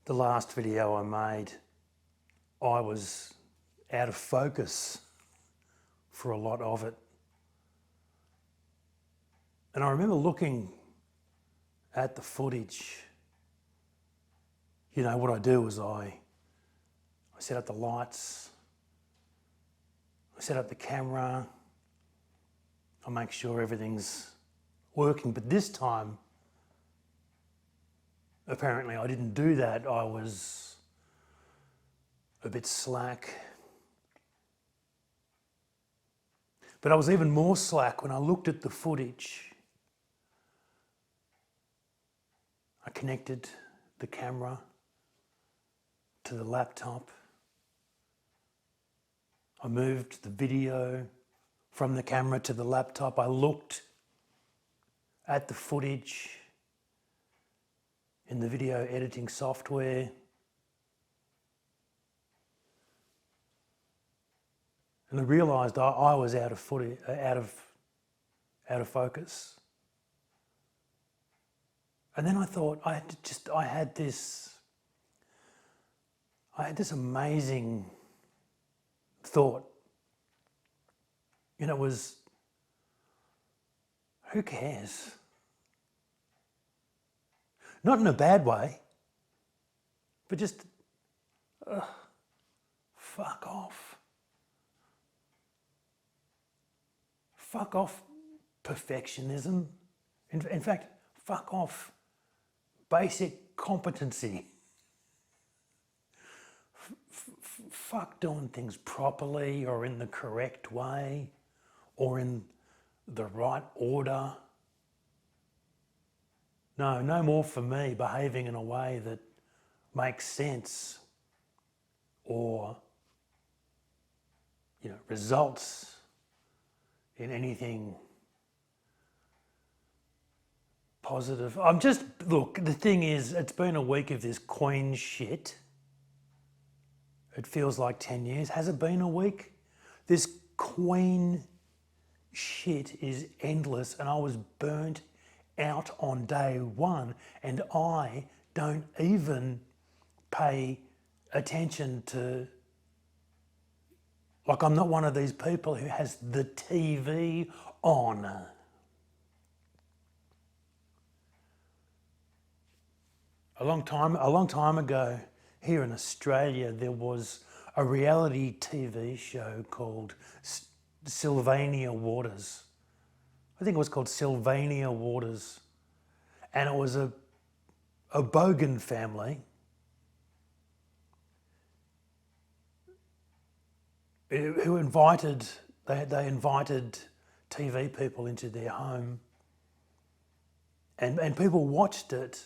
The last video I made, I was out of focus for a lot of it. And I remember looking at the footage. You know, what I do is I set up the lights, I set up the camera, I make sure everything's working. But this time, apparently I didn't do that. I was a bit slack. But I was even more slack when I looked at the footage. I connected the camera to the laptop. I moved the video from the camera to the laptop. I looked at the footage in the video editing software. And I realised I was out of focus. And then I thought I had this amazing thought. And it was, who cares? Not in a bad way, but just, fuck off. Fuck off perfectionism. In fact, fuck off basic competency. Fuck doing things properly or in the correct way or in the right order. No more for me behaving in a way that makes sense or, results in anything positive. Look, the thing is, it's been a week of this Queen shit. It feels like 10 years. Has it been a week? This Queen shit is endless, and I was burnt out on day one, and I don't even pay attention to, like, I'm not one of these people who has the TV on. A long time ago, here in Australia, there was a reality TV show called Sylvania Waters. I think it was called Sylvania Waters. And it was a Bogan family who invited TV people into their home. And people watched it.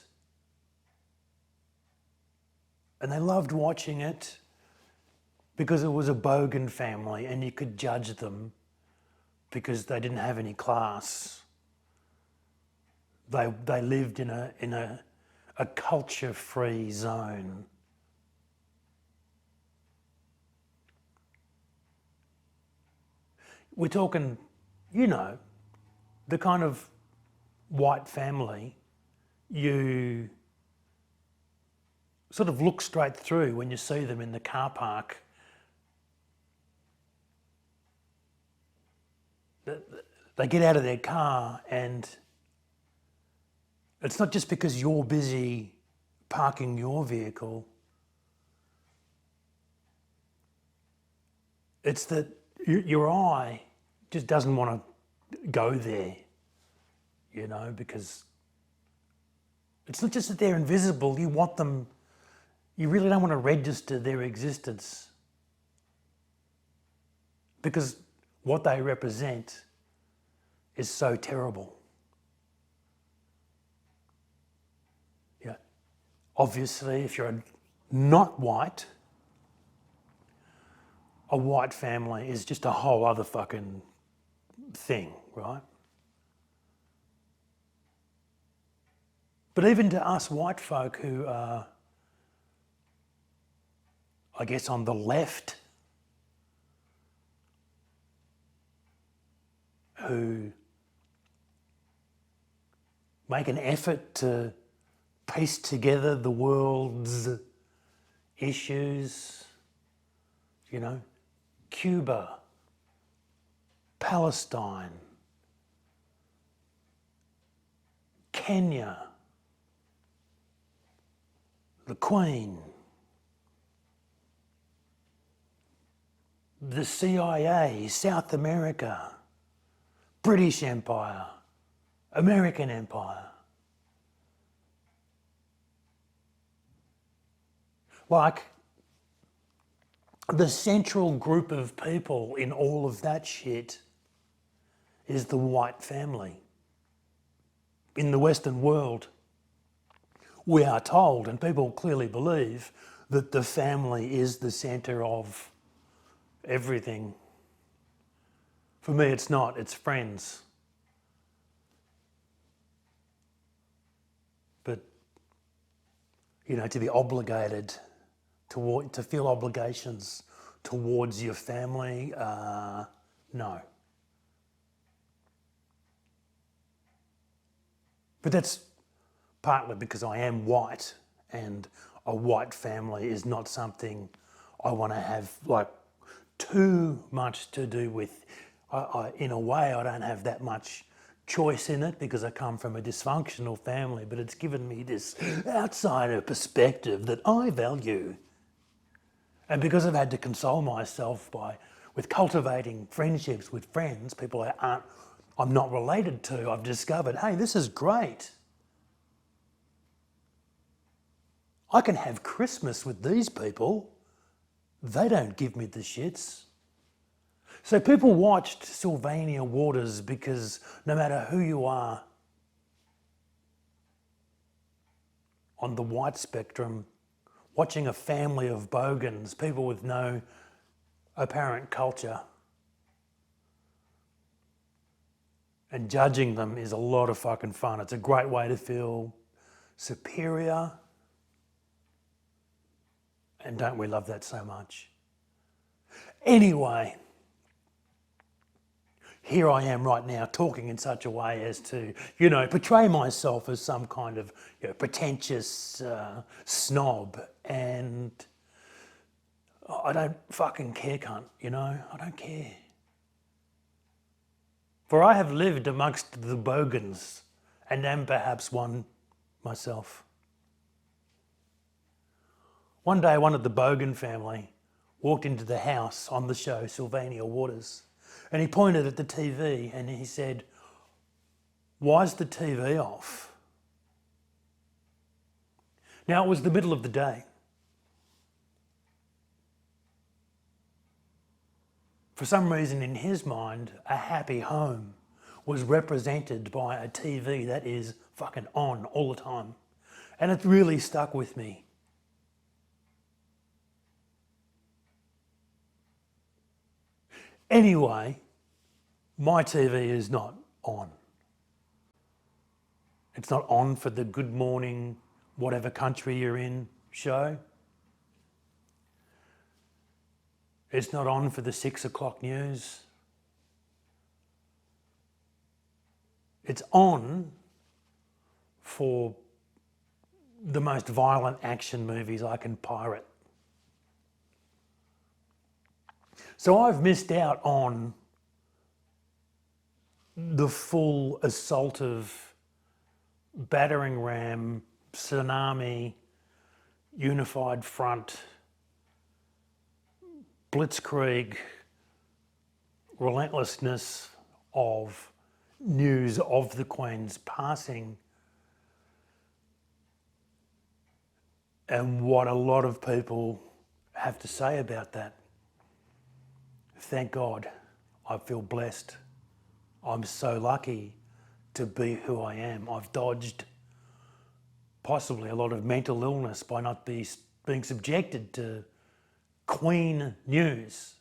And they loved watching it because it was a Bogan family and you could judge them because they didn't have any class. They lived in a culture-free zone. We're talking, the kind of white family you sort of look straight through when you see them in the car park. They get out of their car and it's not just because you're busy parking your vehicle. It's that your eye just doesn't want to go there, because it's not just that they're invisible, you want them. You really don't want to register their existence because what they represent is so terrible. Yeah. Obviously, if you're not white, a white family is just a whole other fucking thing, right? But even to us white folk who are, I guess, on the left, who make an effort to piece together the world's issues, you know, Cuba, Palestine, Kenya, the Queen, the CIA, South America, British Empire, American Empire. Like, the central group of people in all of that shit is the white family. In the Western world, we are told, and people clearly believe, that the family is the centre of everything. For me, it's not, it's friends. But, you know, to be obligated, to feel obligations towards your family, no. But that's partly because I am white, and a white family is not something I want to have like too much to do with. In a way, I don't have that much choice in it because I come from a dysfunctional family, but it's given me this outsider perspective that I value. And because I've had to console myself with cultivating friendships with friends, people I'm not related to, I've discovered, hey, this is great. I can have Christmas with these people. They don't give me the shits. So people watched Sylvania Waters because no matter who you are on the white spectrum, watching a family of bogans, people with no apparent culture, and judging them is a lot of fucking fun. It's a great way to feel superior. And don't we love that so much? Anyway, here I am right now talking in such a way as to, you know, portray myself as some kind of, you know, pretentious snob, and I don't fucking care, cunt, you know? I don't care. For I have lived amongst the bogans and am perhaps one myself. One day, one of the Bogan family walked into the house on the show Sylvania Waters, and he pointed at the TV and he said, "Why's the TV off?" Now, it was the middle of the day. For some reason in his mind, a happy home was represented by a TV that is fucking on all the time. And it really stuck with me. Anyway, my TV is not on. It's not on for the Good Morning, whatever country you're in show. It's not on for the 6 o'clock news. It's on for the most violent action movies I can pirate. So I've missed out on the full assaultive battering ram, tsunami, unified front, blitzkrieg, relentlessness of news of the Queen's passing, and what a lot of people have to say about that. Thank God, I feel blessed. I'm so lucky to be who I am. I've dodged possibly a lot of mental illness by not being subjected to Queen news.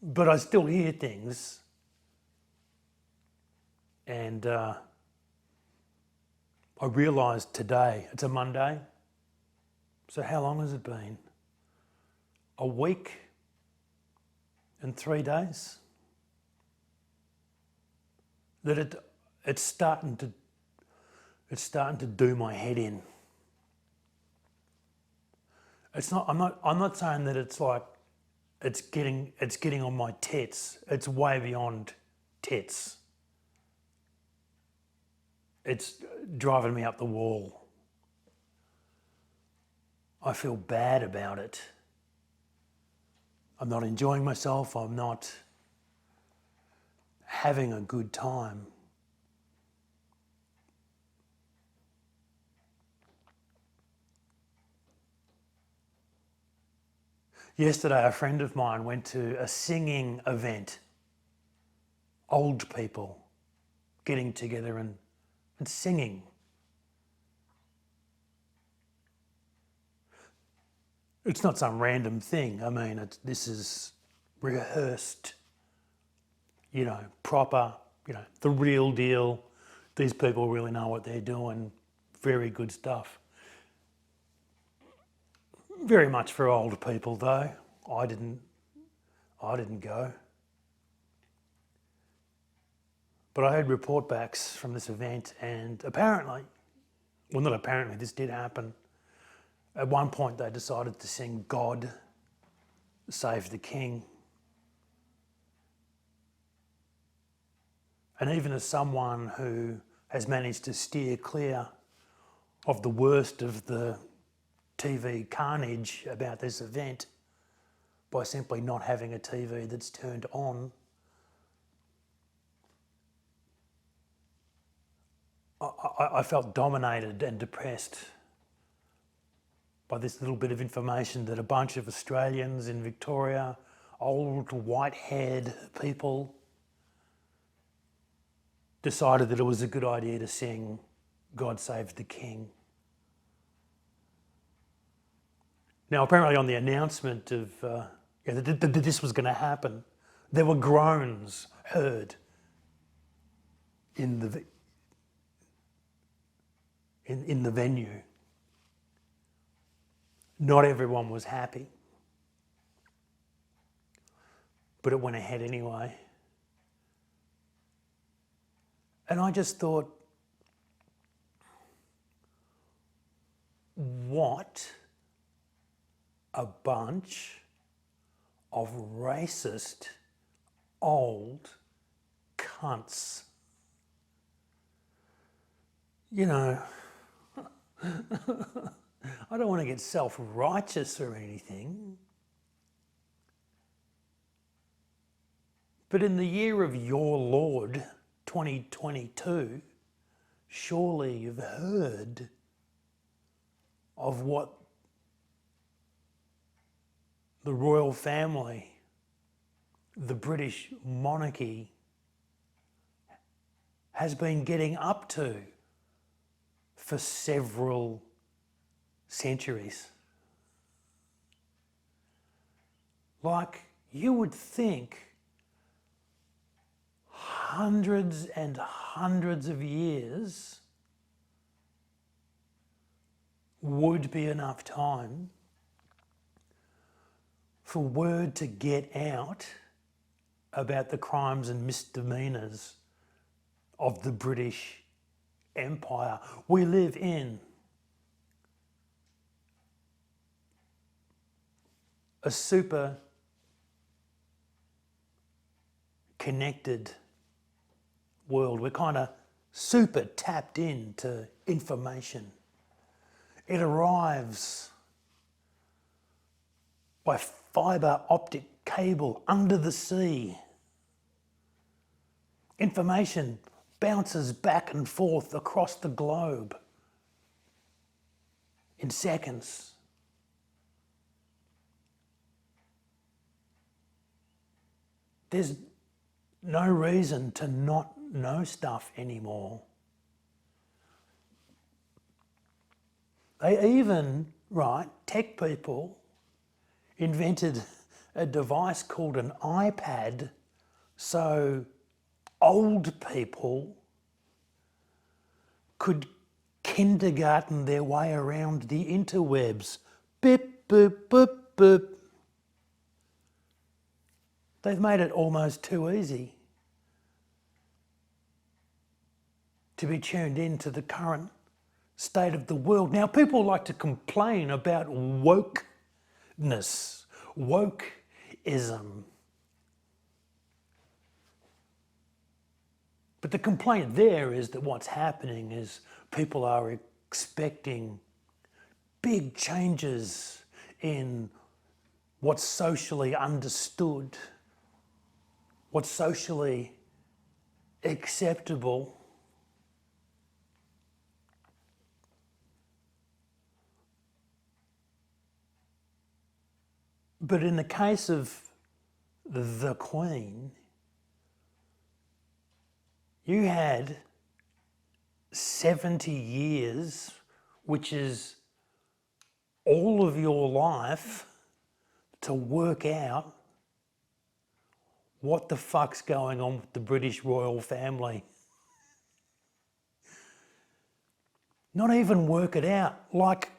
But I still hear things, and I realised today, it's a Monday, so how long has it been? A week and 3 days? That it's starting to It's starting to do my head in. It's not. I'm not saying that it's like it's getting on my tits. It's way beyond tits. It's driving me up the wall. I feel bad about it. I'm not enjoying myself. I'm not having a good time. Yesterday, a friend of mine went to a singing event. Old people getting together and singing. It's not some random thing. I mean, this is rehearsed, proper, the real deal. These people really know what they're doing. Very good stuff. Very much for old people though. I didn't go. But I heard report backs from this event, and apparently, well, not apparently, this did happen. At one point they decided to sing God Save the King. And even as someone who has managed to steer clear of the worst of the TV carnage about this event by simply not having a TV that's turned on, I felt dominated and depressed by this little bit of information that a bunch of Australians in Victoria, old white-haired people, decided that it was a good idea to sing God Save the King. Now, apparently on the announcement of that this was going to happen, there were groans heard in the venue. Not everyone was happy, but it went ahead anyway. And I just thought, what a bunch of racist old cunts. I don't want to get self-righteous or anything, but in the year of your Lord, 2022, surely you've heard of what the royal family, the British monarchy, has been getting up to for several centuries. Like, you would think hundreds and hundreds of years would be enough time for word to get out about the crimes and misdemeanours of the British Empire. We live in a super connected world. We're kind of super tapped into information. It arrives by fibre optic cable under the sea. Information bounces back and forth across the globe in seconds. There's no reason to not know stuff anymore. They even, tech people invented a device called an iPad so old people could kindergarten their way around the interwebs. Beep, boop, boop, boop. They've made it almost too easy to be tuned in to the current state of the world. Now, people like to complain about wokeness, wokeism. But the complaint there is that what's happening is people are expecting big changes in what's socially understood, what's socially acceptable. But in the case of the Queen, you had 70 years, which is all of your life, to work out what the fuck's going on with the British royal family. Not even work it out. Like,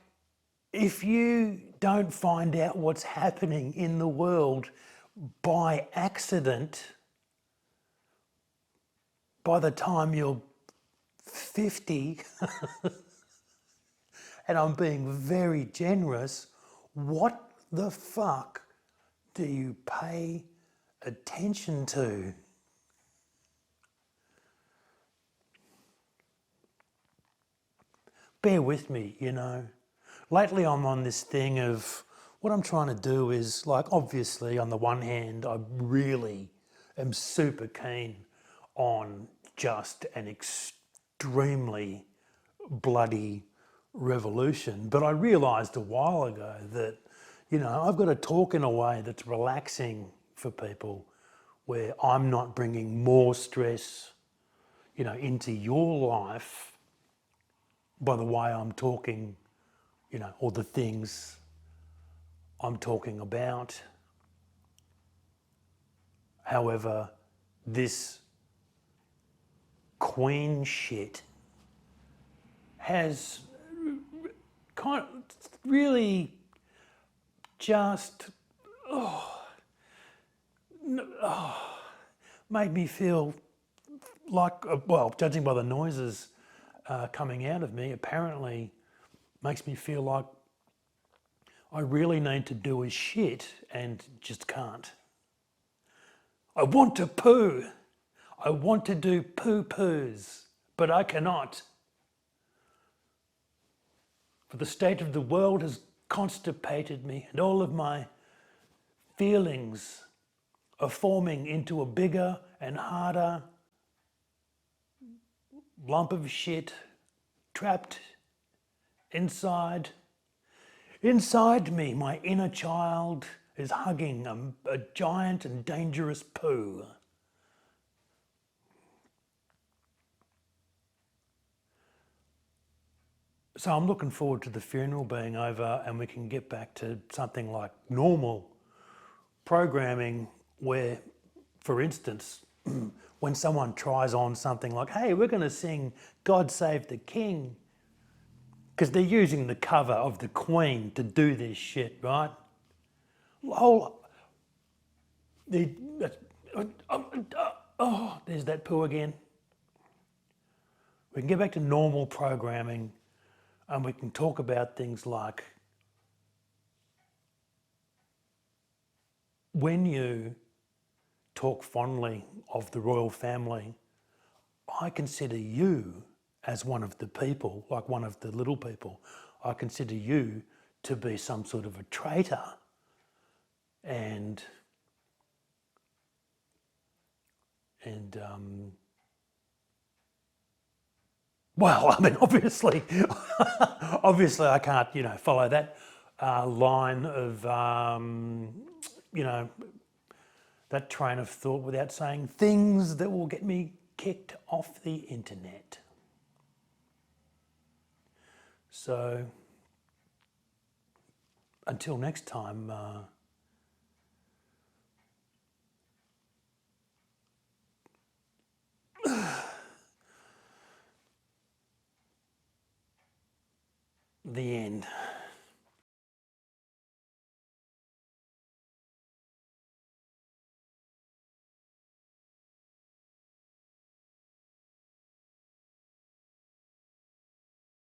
if you don't find out what's happening in the world by accident, by the time you're 50, and I'm being very generous, what the fuck do you pay attention to? Bear with me, you know. Lately I'm on this thing of what I'm trying to do is, like, obviously on the one hand, I really am super keen on just an extremely bloody revolution. But I realised a while ago that, you know, I've got to talk in a way that's relaxing for people, where I'm not bringing more stress, you know, into your life by the way I'm talking, you know, or the things I'm talking about. However, this Queen shit has kind of really just made me feel like, well, judging by the noises coming out of me, apparently makes me feel like I really need to do a shit and just can't. I want to poo. I want to do poo-poos, but I cannot. For the state of the world has constipated me, and all of my feelings are forming into a bigger and harder lump of shit trapped inside. Inside me, my inner child is hugging a giant and dangerous poo. So I'm looking forward to the funeral being over and we can get back to something like normal programming where, for instance, when someone tries on something like, hey, we're going to sing God Save the King, because they're using the cover of the Queen to do this shit, right? Oh, there's that poo again. We can get back to normal programming and we can talk about things like, when you talk fondly of the royal family, I consider you as one of the people, like one of the little people. I consider you to be some sort of a traitor. And well, I mean, obviously I can't, you know, follow that line of, you know, that train of thought without saying things that will get me kicked off the internet. So until next time, the end.